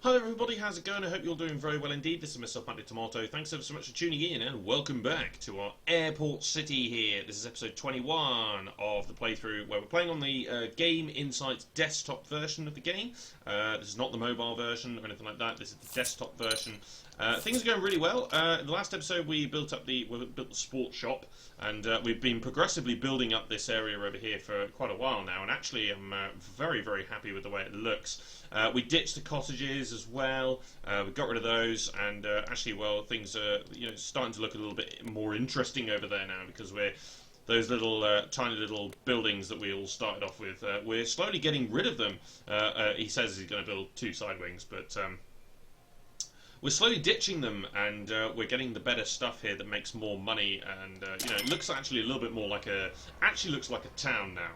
Hello everybody, how's it going? I hope you're doing very well indeed. This is myself, Matty Tomato. Thanks ever so much for tuning in and welcome back to our Airport City here. This is episode 21 of the playthrough where we're playing on the Game Insights desktop version of the game. This is not the mobile version or anything like that, this is the desktop version. Things are going really well. In the last episode we built the sports shop and we've been progressively building up this area over here for quite a while now, and actually I'm very, very happy with the way it looks. We ditched the cottages as well. We got rid of those, and actually, well, things are starting to look a little bit more interesting over there now because those little tiny little buildings that we all started off with. We're slowly getting rid of them. He says he's going to build 2 side wings, but we're slowly ditching them, and we're getting the better stuff here that makes more money. And it looks actually a little bit more like looks like a town now.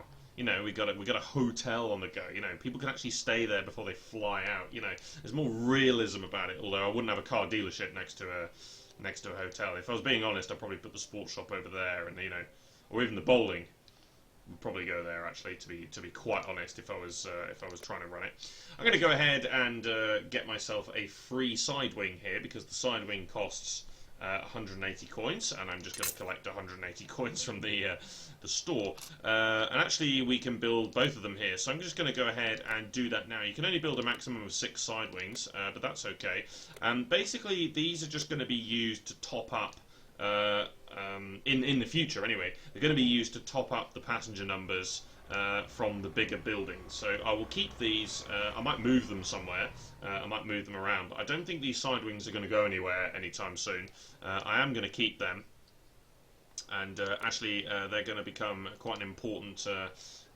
We got a hotel on the go. People can actually stay there before they fly out. There's more realism about it. Although I wouldn't have a car dealership next to a hotel. If I was being honest, I'd probably put the sports shop over there, and or even the bowling. Would probably go there actually. To be quite honest, if I was trying to run it, I'm going to go ahead and get myself a free side wing here because the side wing costs 180 coins, and I'm just going to collect 180 coins from the store. And actually, we can build both of them here. So I'm just going to go ahead and do that now. You can only build a maximum of 6 side wings, but that's okay. And basically, these are just going to be used to top up. In the future, anyway, they're going to be used to top up the passenger numbers from the bigger buildings. So I will keep these. I might move them somewhere. I might move them around, but I don't think these side wings are going to go anywhere anytime soon. I am going to keep them, and actually they're going to become quite an important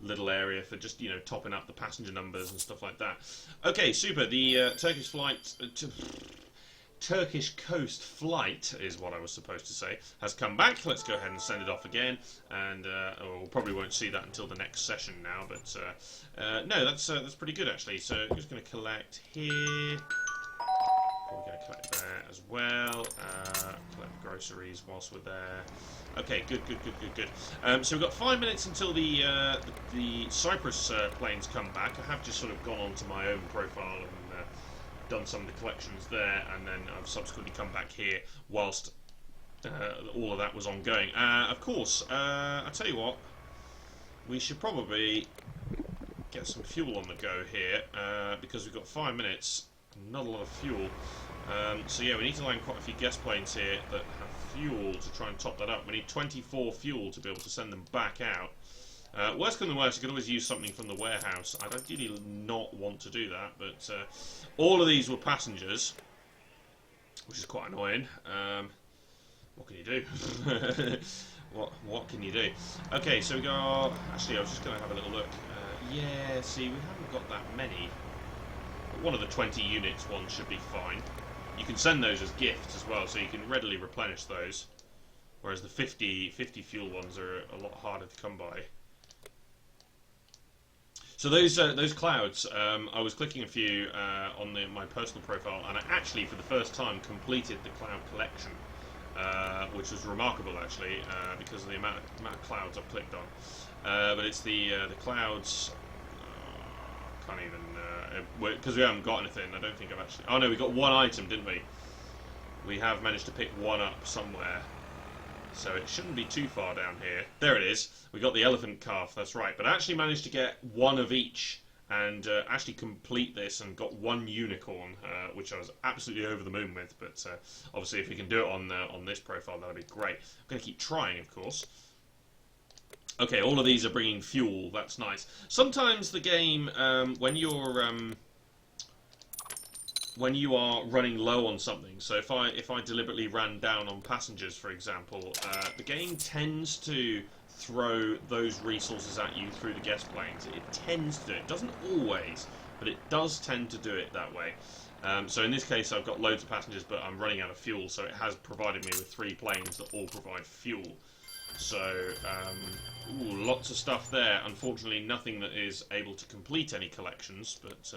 little area for just topping up the passenger numbers and stuff like that. Okay, super. The Turkish coast flight is what I was supposed to say, has come back. Let's go ahead and send it off again, and we probably won't see that until the next session now, but no, that's pretty good actually. So I'm just going to collect here, probably going to collect there as well, collect groceries whilst we're there. Okay, good. So we've got 5 minutes until the Cyprus planes come back. I have just sort of gone onto my own profile and done some of the collections there, and then I've subsequently come back here whilst all of that was ongoing. Of course, I tell you what, we should probably get some fuel on the go here because we've got 5 minutes, not a lot of fuel. So yeah, we need to land quite a few guest planes here that have fuel to try and top that up. We need 24 fuel to be able to send them back out. Worst come to worst, you can always use something from the warehouse. I'd ideally not want to do that, but all of these were passengers, which is quite annoying. What can you do? What can you do? Okay, so we go. Actually, I was just going to have a little look. Yeah, see, we haven't got that many. But one of the 20 units ones should be fine. You can send those as gifts as well, so you can readily replenish those. Whereas the 50 fuel ones are a lot harder to come by. So those clouds, I was clicking a few on my personal profile, and I actually, for the first time, completed the cloud collection, which was remarkable actually, because of the amount of clouds I've clicked on. But it's the clouds. Can't even because we haven't got anything. I don't think I've actually. Oh no, we got one item, didn't we? We have managed to pick one up somewhere. So it shouldn't be too far down here. There it is. We got the elephant calf, that's right. But I actually managed to get one of each and actually complete this and got 1 unicorn, which I was absolutely over the moon with. But obviously if we can do it on this profile, that'll be great. I'm going to keep trying, of course. Okay, all of these are bringing fuel. That's nice. Sometimes the game, when you are running low on something, so if I deliberately ran down on passengers, for example, the game tends to throw those resources at you through the guest planes. It tends to do it. It doesn't always, but it does tend to do it that way. So in this case, I've got loads of passengers, but I'm running out of fuel, so it has provided me with 3 planes that all provide fuel. So, lots of stuff there. Unfortunately, nothing that is able to complete any collections, but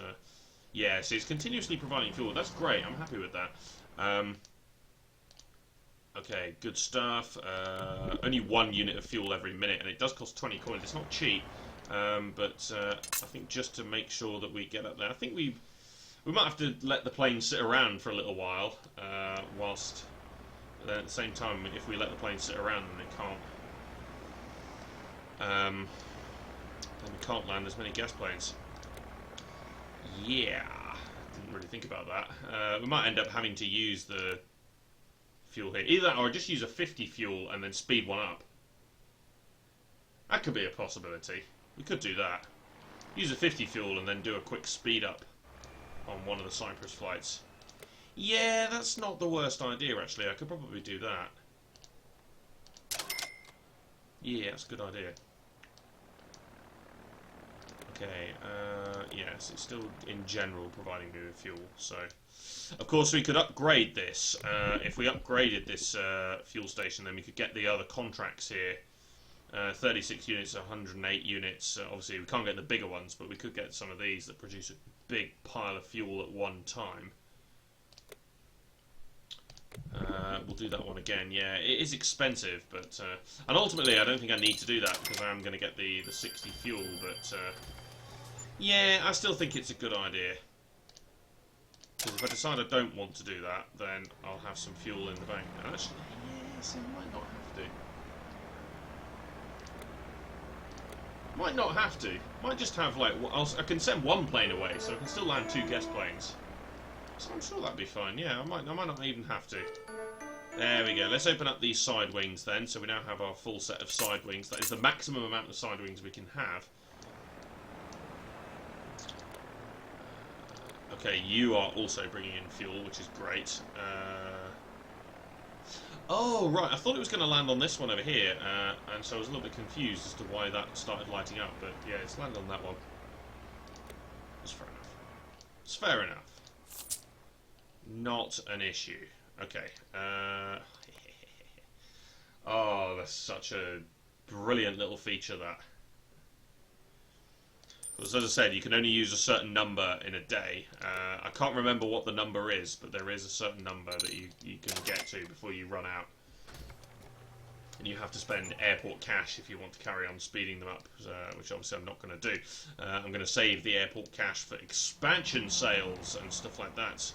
yeah, so it's continuously providing fuel. That's great. I'm happy with that. Okay, good stuff. Only 1 unit of fuel every minute, and it does cost 20 coins. It's not cheap, but I think just to make sure that we get up there, I think we We might have to let the plane sit around for a little while, whilst then at the same time, if we let the plane sit around, then it can't. Then we can't land as many gas planes. Yeah, didn't really think about that. We might end up having to use the fuel here. Either that or just use a 50 fuel and then speed one up. That could be a possibility. We could do that. Use a 50 fuel and then do a quick speed up on one of the Cyprus flights. Yeah, that's not the worst idea, actually. I could probably do that. Yeah, that's a good idea. Okay, yes, it's still, in general, providing me with fuel, so... Of course, we could upgrade this. If we upgraded this fuel station, then we could get the other contracts here. 36 units, 108 units. Obviously, we can't get the bigger ones, but we could get some of these that produce a big pile of fuel at one time. We'll do that one again. Yeah, it is expensive, but and ultimately, I don't think I need to do that because I am going to get the 60 fuel. But yeah, I still think it's a good idea. Because if I decide I don't want to do that, then I'll have some fuel in the bank. Actually, yes, I might not have to. Might not have to. Might just have, like, I can send one plane away, so I can still land 2 guest planes. So I'm sure that'd be fine. Yeah, I might not even have to. There we go. Let's open up these side wings then. So we now have our full set of side wings. That is the maximum amount of side wings we can have. Okay, you are also bringing in fuel, which is great. Oh, right, I thought it was going to land on this one over here, and so I was a little bit confused as to why that started lighting up, but yeah, it's landed on that one. That's fair enough. It's fair enough. Not an issue. Okay. Oh, that's such a brilliant little feature, that. Because as I said, you can only use a certain number in a day. I can't remember what the number is, but there is a certain number that you can get to before you run out. And you have to spend airport cash if you want to carry on speeding them up, which obviously I'm not going to do. I'm going to save the airport cash for expansion sales and stuff like that.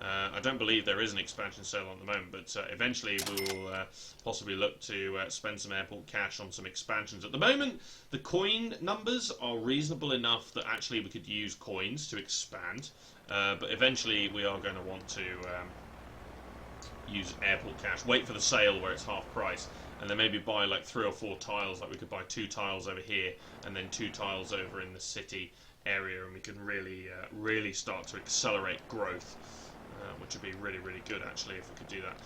I don't believe there is an expansion sale at the moment, but eventually we will possibly look to spend some airport cash on some expansions. At the moment, the coin numbers are reasonable enough that actually we could use coins to expand, but eventually we are going to want to use airport cash, wait for the sale where it's half price, and then maybe buy like 3 or 4 tiles. Like we could buy 2 tiles over here and then 2 tiles over in the city area, and we can really start to accelerate growth. Which would be really, really good, actually, if we could do that.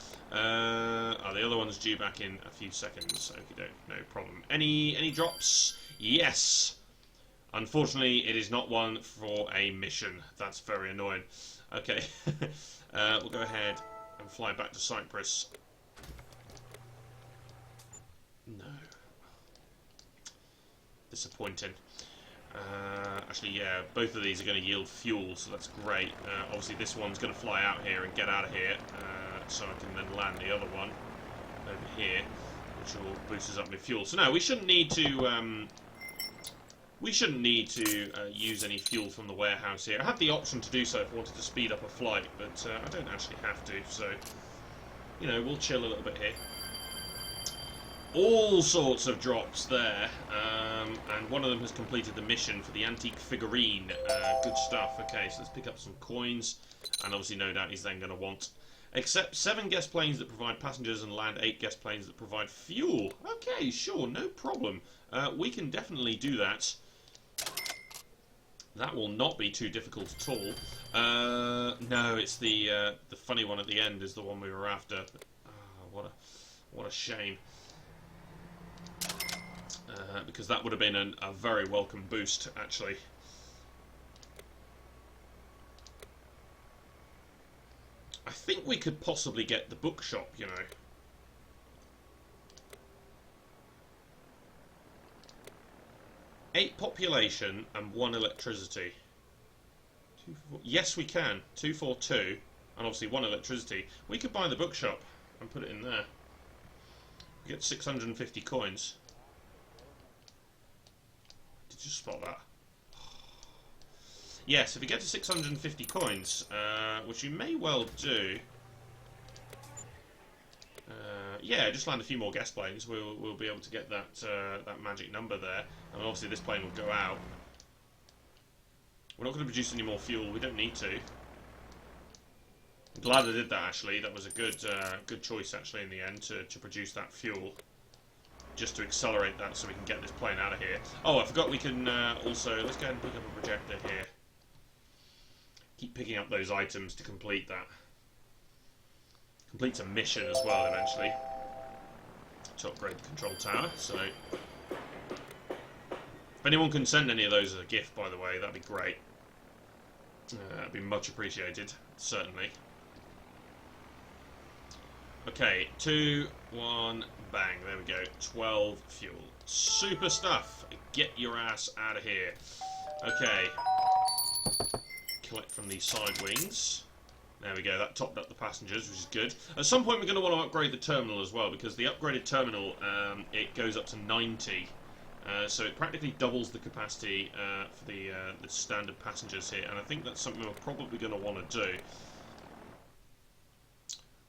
The other one's due back in a few seconds. Okey-doke, no problem. Any drops? Yes! Unfortunately, it is not one for a mission. That's very annoying. Okay, we'll go ahead and fly back to Cyprus. No. Disappointing. Actually, yeah, both of these are going to yield fuel, so that's great. Obviously, this one's going to fly out here and get out of here, so I can then land the other one over here, which will boost us up with fuel. So no, we shouldn't need to. We shouldn't need to use any fuel from the warehouse here. I had the option to do so if I wanted to speed up a flight, but I don't actually have to. So, you know, we'll chill a little bit here. All sorts of drops there, and one of them has completed the mission for the antique figurine. Good stuff. Okay, so let's pick up some coins, and obviously no doubt he's then going to want accept 7 guest planes that provide passengers and land 8 guest planes that provide fuel. Okay, sure, no problem. We can definitely do that. That will not be too difficult at all. No, it's the funny one at the end is the one we were after. What a shame. Because that would have been a very welcome boost, actually. I think we could possibly get the bookshop, you know. Eight population and 1 electricity. 2, 4, yes, we can. 2, 4, 2, and obviously 1 electricity. We could buy the bookshop and put it in there. We get 650 coins. Did you spot that? Yes, if we get to 650 coins, which we may well do. Yeah, just land a few more guest planes. We'll be able to get that that magic number there, and obviously this plane will go out. We're not going to produce any more fuel. We don't need to. I'm glad I did that. Actually, that was a good choice actually in the end to produce that fuel, just to accelerate that so we can get this plane out of here. Oh, I forgot we can also let's go ahead and pick up a projector here. Keep picking up those items to complete that. Completes a mission as well eventually. To upgrade the control tower, so if anyone can send any of those as a gift, by the way, that'd be great. That'd be much appreciated, certainly. Okay, 2, 1, bang, there we go, 12 fuel. Super stuff, get your ass out of here. Okay, collect from these side wings. There we go, that topped up the passengers, which is good. At some point we're going to want to upgrade the terminal as well, because the upgraded terminal, it goes up to 90. So it practically doubles the capacity for the standard passengers here, and I think that's something we're probably going to want to do.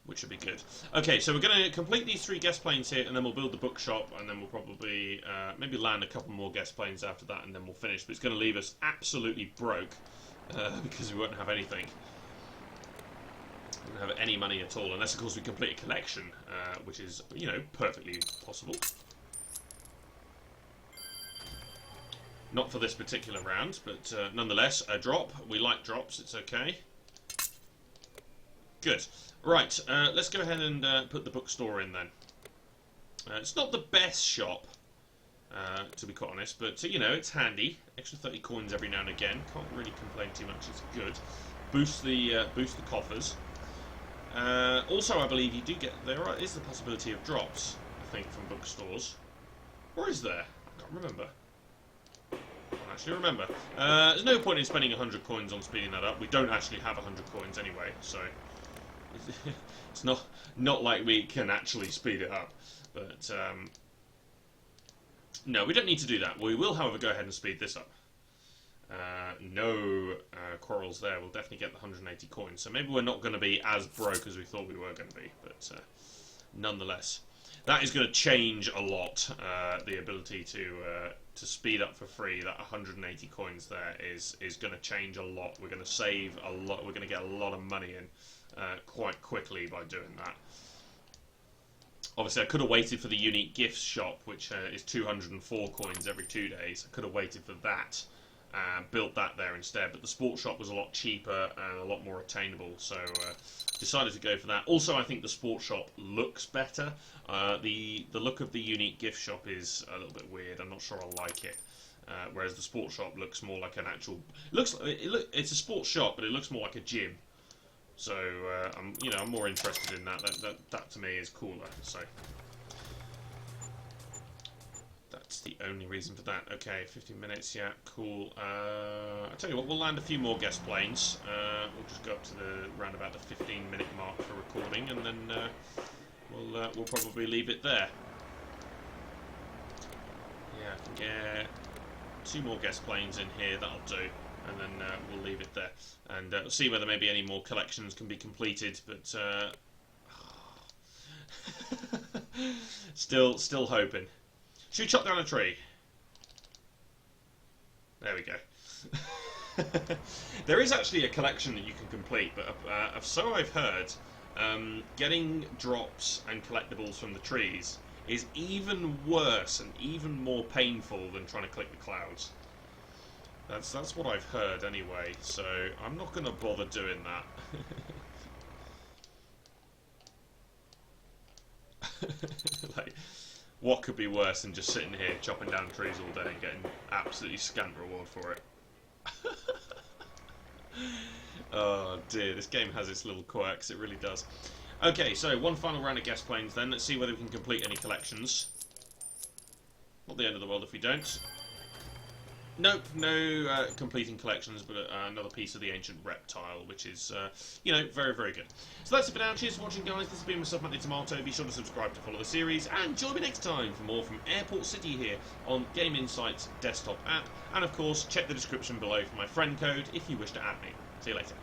Which would be good. Okay, so we're going to complete these 3 guest planes here, and then we'll build the bookshop, and then we'll probably maybe land a couple more guest planes after that, and then we'll finish. But it's going to leave us absolutely broke, because we won't have anything. We don't have any money at all, unless of course we complete a collection, which is, you know, perfectly possible. Not for this particular round, but nonetheless, a drop. We like drops, it's okay. Good. Right, let's go ahead and put the bookstore in then. It's not the best shop, to be quite honest, but, you know, it's handy. Extra 30 coins every now and again. Can't really complain too much, it's good. Boost the coffers. Also, I believe you do get... There is the possibility of drops, I think, from bookstores. Or is there? I can't remember. I can't actually remember. There's no point in spending 100 coins on speeding that up. We don't actually have 100 coins anyway, so... it's not like we can actually speed it up. But, no, we don't need to do that. We will, however, go ahead and speed this up. No quarrels there. We'll definitely get the 180 coins. So maybe we're not going to be as broke as we thought we were going to be. But nonetheless, that is going to change a lot. The ability to speed up for free, that 180 coins there is going to change a lot. We're going to save a lot. We're going to get a lot of money in quite quickly by doing that. Obviously, I could have waited for the unique gifts shop, which is 204 coins every 2 days. I could have waited for that. Built that there instead, but the sports shop was a lot cheaper and a lot more attainable, so decided to go for that. Also, I think the sports shop looks better. The look of the unique gift shop is a little bit weird. I'm not sure I like it. Whereas the sports shop looks more like an actual. It's a sports shop, but it looks more like a gym. So I'm more interested in that. That to me is cooler. So. That's the only reason for that. Okay, 15 minutes, yeah, cool. I'll tell you what, we'll land a few more guest planes. We'll just go up to around about the 15-minute mark for recording, and then we'll probably leave it there. Yeah, I can get 2 more guest planes in here, that'll do. And then we'll leave it there. And we'll see whether maybe any more collections can be completed, but still hoping. Should we chop down a tree? There we go. There is actually a collection that you can complete, but so I've heard, getting drops and collectibles from the trees is even worse and even more painful than trying to click the clouds. That's what I've heard anyway, so I'm not going to bother doing that. Like, what could be worse than just sitting here chopping down trees all day and getting absolutely scant reward for it? Oh dear, this game has its little quirks, it really does. Okay, so one final round of guest planes then. Let's see whether we can complete any collections. Not the end of the world if we don't. Nope, no completing collections, but another piece of the ancient reptile, which is, very, very good. So that's it for now. Cheers for watching, guys. This has been myself, Matty Tomato. Be sure to subscribe to follow the series, and join me next time for more from Airport City here on Game Insight's desktop app. And of course, check the description below for my friend code if you wish to add me. See you later.